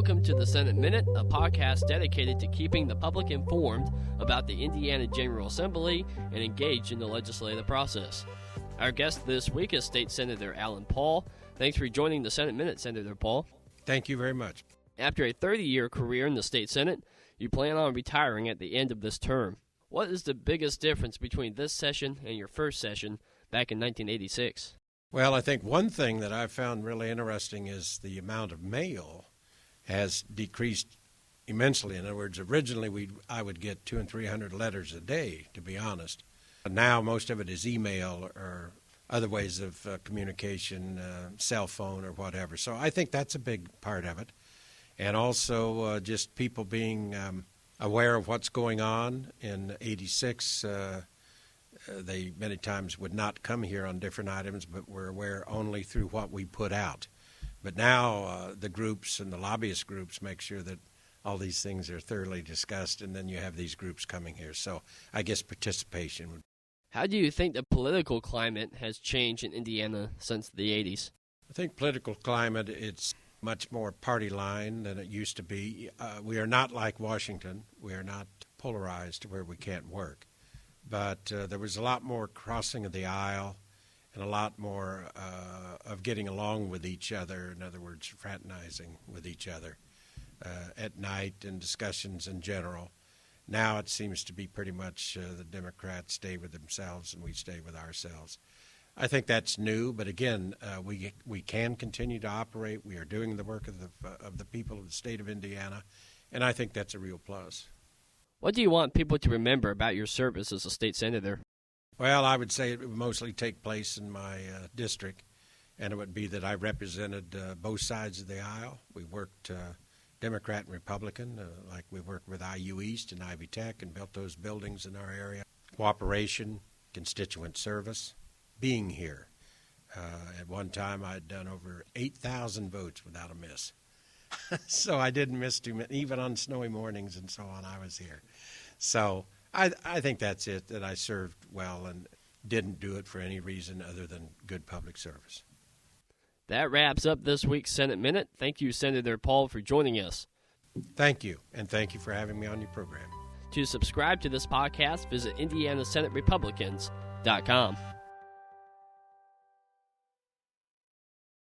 Welcome to the Senate Minute, a podcast dedicated to keeping the public informed about the Indiana General Assembly and engaged in the legislative process. Our guest this week is State Senator Alan Paul. Thanks for joining the Senate Minute, Senator Paul. Thank you very much. After a 30-year career in the state Senate, you plan on retiring at the end of this term. What is the biggest difference between this session and your first session back in 1986? Well, I think one thing that I've found really interesting is the amount of mail has decreased immensely. In other words, originally I would get 200 and 300 letters a day, to be honest. But now most of it is email or other ways of communication, cell phone or whatever. So I think that's a big part of it. And also just people being aware of what's going on. In 86, they many times would not come here on different items, but were aware only through what we put out. But now the groups and the lobbyist groups make sure that all these things are thoroughly discussed, and then you have these groups coming here. So I guess participation. How do you think the political climate has changed in Indiana since the 80s? I think political climate, it's much more party line than it used to be. We are not like Washington. We are not polarized to where we can't work. But there was a lot more crossing of the aisle and a lot more of getting along with each other, in other words, fraternizing with each other at night and discussions in general. Now it seems to be pretty much the Democrats stay with themselves and we stay with ourselves. I think that's new, but again, we can continue to operate. We are doing the work of the people of the state of Indiana, and I think that's a real plus. What do you want people to remember about your service as a state senator? Well, I would say it would mostly take place in my district, and it would be that I represented both sides of the aisle. We worked Democrat and Republican, like we worked with IU East and Ivy Tech and built those buildings in our area. Cooperation, constituent service, being here. At one time, I'd done over 8,000 votes without a miss. So I didn't miss too many. Even on snowy mornings and so on, I was here. So I think that's it, that I served well and didn't do it for any reason other than good public service. That wraps up this week's Senate Minute. Thank you, Senator Paul, for joining us. Thank you, and thank you for having me on your program. To subscribe to this podcast, visit IndianaSenateRepublicans.com.